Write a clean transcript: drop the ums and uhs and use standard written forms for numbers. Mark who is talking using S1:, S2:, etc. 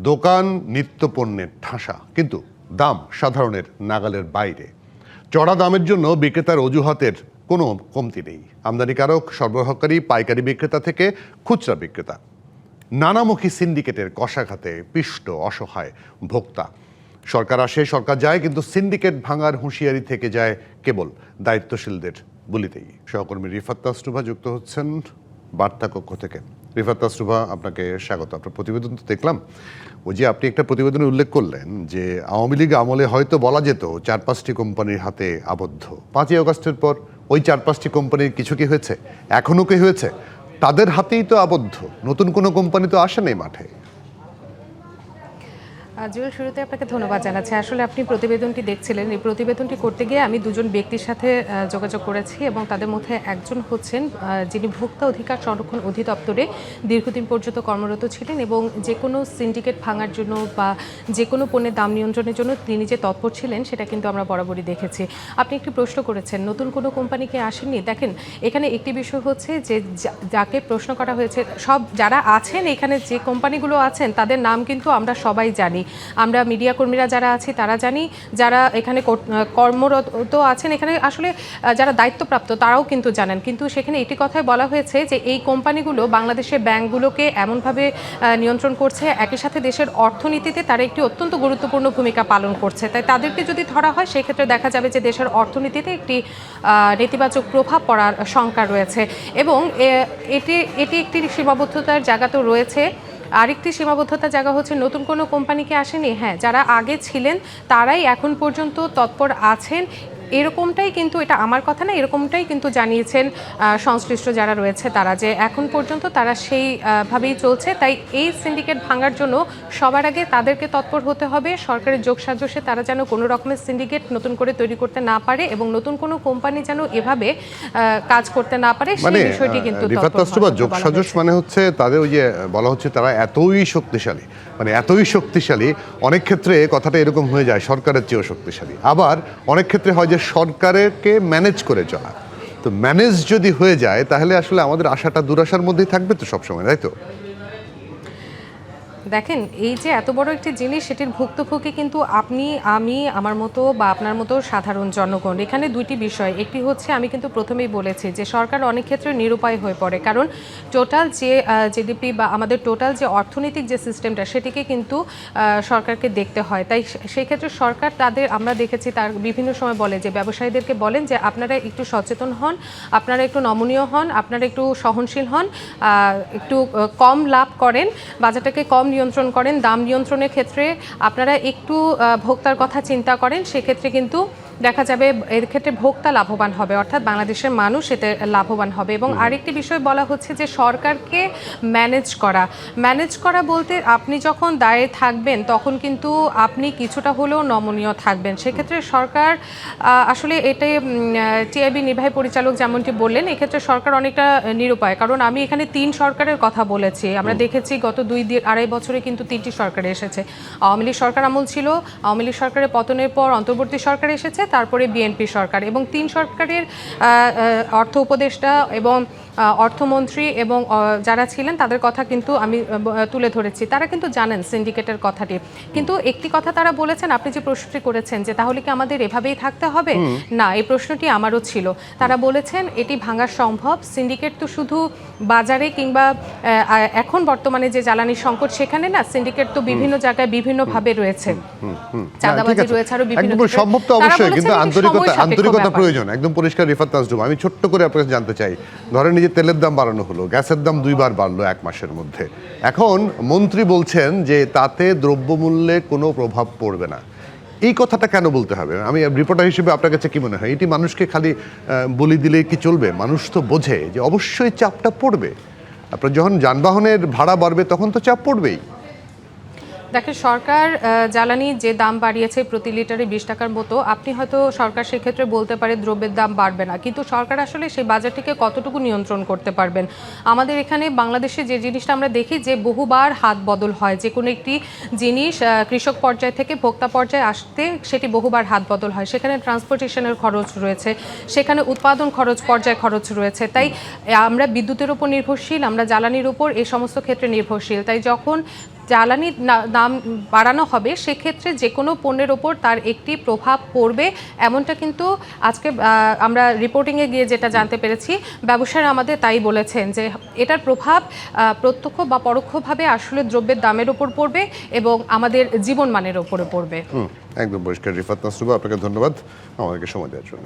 S1: দোকান নিত্যপণ্যের ঠাসা, কিন্তু দাম সাধারণের নাগালের বাইরে। চড়া দামের জন্য বিক্রেতার অজুহাতের কোনো কমতি নেই। আমদানিকারক, সরবরাহকারী, পাইকারি বিক্রেতা থেকে খুচরা বিক্রেতা, নানামুখী সিন্ডিকেটের কষাঘাতে পিষ্ট অসহায় ভোক্তা। সরকার আসে, সরকার যায়, কিন্তু সিন্ডিকেট ভাঙার হুঁশিয়ারি থেকে যায় কেবল দায়িত্বশীলদের বলিতেই। সহকর্মী রিফাত তাসনুভা যুক্ত হচ্ছেন বার্তা কক্ষ থেকে। রিফাত তাসনুভা, আপনাকে স্বাগত। আপনার প্রতিবেদন তো দেখলাম, ওই যে আপনি একটা প্রতিবেদনে উল্লেখ করলেন যে আওয়ামী লীগ আমলে হয়তো বলা যেত 4-5টি কোম্পানির হাতে আবদ্ধ। 5ই আগস্টের পর ওই 4-5টি কোম্পানির কিছু কি হয়েছে? এখনো কি হয়েছে? তাদের হাতেই তো আবদ্ধ, নতুন কোনো কোম্পানি তো আসে নাই মাঠে।
S2: জুয়েল, শুরুতে আপনাকে ধন্যবাদ জানাচ্ছি। আসলে আপনি প্রতিবেদনটি দেখছিলেন, এই প্রতিবেদনটি করতে গিয়ে আমি দুজন ব্যক্তির সাথে যোগাযোগ করেছি এবং তাদের মধ্যে একজন হচ্ছেন যিনি ভোক্তা অধিকার সংরক্ষণ অধিদপ্তরে দীর্ঘদিন পর্যন্ত কর্মরত ছিলেন এবং যে কোনো সিন্ডিকেট ভাঙার জন্য বা যে কোনো পণ্যের দাম নিয়ন্ত্রণের জন্য তিনি যে তৎপর ছিলেন সেটা কিন্তু আমরা বরাবরই দেখেছি। আপনি একটি প্রশ্ন করেছেন, নতুন কোনো কোম্পানিকে আসেননি। দেখেন, এখানে একটি বিষয় হচ্ছে যে যাকে প্রশ্ন করা হয়েছে, সব যারা আছেন এখানে, যে কোম্পানিগুলো আছেন তাদের নাম কিন্তু আমরা সবাই জানি। আমরা মিডিয়া কর্মীরা যারা আছি তারা জানি, যারা এখানে কর্মরত আছেন এখানে আসলে যারা দায়িত্বপ্রাপ্ত তারাও কিন্তু জানেন। কিন্তু সেখানে একটি কথাই বলা হয়েছে যে এই কোম্পানিগুলো বাংলাদেশের ব্যাংকগুলোকে এমনভাবে নিয়ন্ত্রণ করছে, একই সাথে দেশের অর্থনীতিতে তারা একটি অত্যন্ত গুরুত্বপূর্ণ ভূমিকা পালন করছে। তাই তাদেরকে যদি ধরা হয় সেক্ষেত্রে দেখা যাবে যে দেশের অর্থনীতিতে একটি নেতিবাচক প্রভাব পড়ার শঙ্কা রয়েছে এবং এটি একটি সীমাবদ্ধতার জায়গা তো রয়েছে। আরেকটি সীমাবদ্ধতার জায়গা হচ্ছে নতুন কোনো কোম্পানিকে আসেনি। হ্যাঁ, যারা আগে ছিলেন তারাই এখন পর্যন্ত তৎপর আছেন, এরকমটাই কিন্তু, এটা আমার কথা না, এরকমটাই কিন্তু জানিয়েছেন সংশ্লিষ্ট যারা রয়েছে তারা, যে এখন পর্যন্ত তারা সেইভাবেই চলছে। তাই এই সিন্ডিকেট ভাঙার জন্য সবার আগে তাদেরকে তৎপর হতে হবে। সরকারের যোগসাজশে তারা যেন কোনো রকমের সিন্ডিকেট নতুন করে তৈরি করতে না পারে এবং নতুন কোনো কোম্পানি যেন এভাবে কাজ করতে না পারে, সেই বিষয়টি কিন্তু
S1: যোগসাজশ মানে হচ্ছে তাদের ওই যে বলা হচ্ছে তারা এতই শক্তিশালী, মানে এতই শক্তিশালী, অনেক ক্ষেত্রে কথাটা এরকম হয়ে যায় সরকারের চেয়েও শক্তিশালী। আবার অনেক ক্ষেত্রে হয় যে সরকারকে ম্যানেজ করে চলা। তো ম্যানেজ যদি হয়ে যায় তাহলে আসলে আমাদের আশাটা দুরাশার মধ্যেই থাকবে তো সবসময়, তাই তো?
S2: দেখেন, এই যে এত বড় একটি জিনিস, সেটির ভুক্তভোগী কিন্তু আপনি, আমি, আমার মতো বা আপনার মতো সাধারণ জনগণ। এখানে দুইটি বিষয়, একটি হচ্ছে আমি কিন্তু প্রথমেই বলেছি যে সরকার অনেক ক্ষেত্রে নিরুপায় হয়ে পড়ে, কারণ টোটাল যে জিডিপি বা আমাদের টোটাল যে অর্থনৈতিক যে সিস্টেমটা সেটিকে কিন্তু সরকারকে দেখতে হয়। তাই সেই ক্ষেত্রে সরকার তাদের, আমরা দেখেছি তার বিভিন্ন সময় বলে যে ব্যবসায়ীদেরকে বলেন যে আপনারা একটু সচেতন হন, আপনারা একটু নমনীয় হন, আপনারা একটু সহনশীল হন, একটু কম লাভ করেন, বাজারটাকে কম নিয়ন্ত্রণ করেন, দাম নিয়ন্ত্রণের ক্ষেত্রে আপনারা একটু ভোক্তার কথা চিন্তা করেন, সেক্ষেত্রে কিন্তু দেখা যাবে এর ক্ষেত্রে ভোক্তা লাভবান হবে, অর্থাৎ বাংলাদেশের মানুষ এতে লাভবান হবে। এবং আরেকটি বিষয় বলা হচ্ছে যে সরকারকে ম্যানেজ করা বলতে আপনি যখন দায়ে থাকবেন তখন কিন্তু আপনি কিছুটা হলেও নমনীয় থাকবেন। সেক্ষেত্রে সরকার আসলে এটাই, টিআইবি নির্বাহী পরিচালক যেমনটি বললেন, এক্ষেত্রে সরকার অনেকটা নিরুপায়, কারণ আমি এখানে 3 সরকারের কথা বলেছি। আমরা দেখেছি গত 2-2.5 বছরে কিন্তু 3টি সরকার এসেছে। আওয়ামী লীগ সরকার আমল ছিল, আওয়ামী লীগ সরকারের পতনের পর অন্তর্বর্তী সরকার এসেছে, তারপরে বিএনপি সরকার, এবং 3 সরকারের অর্থ উপদেষ্টা এবং অর্থমন্ত্রী এবং যারা ছিলেন তাদের কথা কিন্তু আমি তুলে ধরেছি। তারা কিন্তু জানেন সিন্ডিকেটের কথাটি। কিন্তু একটি কথা তারা বলেছেন, আপনি যে প্রশ্নটি করেছেন যে তাহলে কি আমাদের এভাবেই থাকতে হবে, না, এই প্রশ্নটি আমারও ছিল। তারা বলেছেন এটি ভাঙা সম্ভব। সিন্ডিকেট তো শুধু বাজারে কিংবা এখন বর্তমানে যে জ্বালানি সংকট সেখানে না, সিন্ডিকেট তো বিভিন্ন জায়গায় বিভিন্নভাবে রয়েছে, চাঁদাবাজি রয়েছে, আরো বিভিন্ন।
S1: সম্ভব তো অবশ্যই, কিন্তু আন্তরিকতা প্রয়োজন। একদম পরিষ্কার। রিফাত তাসনুভা, আমি ছোট্ট করে আপনাকে জানতে চাই, ধরেন এই যে তেলের দাম বাড়ানো হলো, গ্যাসের দাম 2 বার বাড়লো 1 মাসের মধ্যে, এখন মন্ত্রী বলছেন যে তাতে দ্রব্যমূল্যে কোনো প্রভাব পড়বে না। এই কথাটা কেন বলতে হবে? আমি রিপোর্টার হিসেবে আপনার কাছে কি মনে হয়, এটি মানুষকে খালি বলি দিলে কি চলবে? মানুষ তো বোঝে যে অবশ্যই চাপটা পড়বে। আপনার যখন যানবাহনের ভাড়া বাড়বে তখন তো চাপ পড়বেই।
S2: দেখেন, সরকার জ্বালানি যে দাম বাড়িয়েছে প্রতি লিটারে 20 টাকার মতো, আপনি হয়তো সরকার সেক্ষেত্রে বলতে পারে দ্রব্যের দাম বাড়বে না, কিন্তু সরকার আসলে সেই বাজারটিকে কতটুকু নিয়ন্ত্রণ করতে পারবেন? আমাদের এখানে বাংলাদেশে যে জিনিসটা আমরা দেখি যে বহুবার হাত বদল হয়, যে কোনো একটি জিনিস কৃষক পর্যায় থেকে ভোক্তা পর্যায়ে আসতে সেটি বহুবার হাত বদল হয়। সেখানে ট্রান্সপোর্টেশনের খরচ রয়েছে, সেখানে উৎপাদন খরচ, পর্যায় খরচ রয়েছে। তাই আমরা বিদ্যুতের উপর নির্ভরশীল, আমরা জ্বালানির উপর এই সমস্ত ক্ষেত্রে নির্ভরশীল। তাই যখন জ্বালানি দাম বাড়ানো হবে সেক্ষেত্রে যে কোনো পণ্যের ওপর তার একটি প্রভাব পড়বে, এমনটা কিন্তু আজকে আমরা রিপোর্টিংয়ে গিয়ে যেটা জানতে পেরেছি, ব্যবসায়ীরা আমাদের তাই বলেছেন যে এটার প্রভাব প্রত্যক্ষ বা পরোক্ষভাবে আসলে দ্রব্যের দামের ওপর পড়বে এবং আমাদের জীবনমানের ওপরে পড়বে।
S1: একদম পরিষ্কার। রিফাত নাসরুবা, আপনাকে ধন্যবাদ আমাদেরকে সময় দেওয়ার জন্য।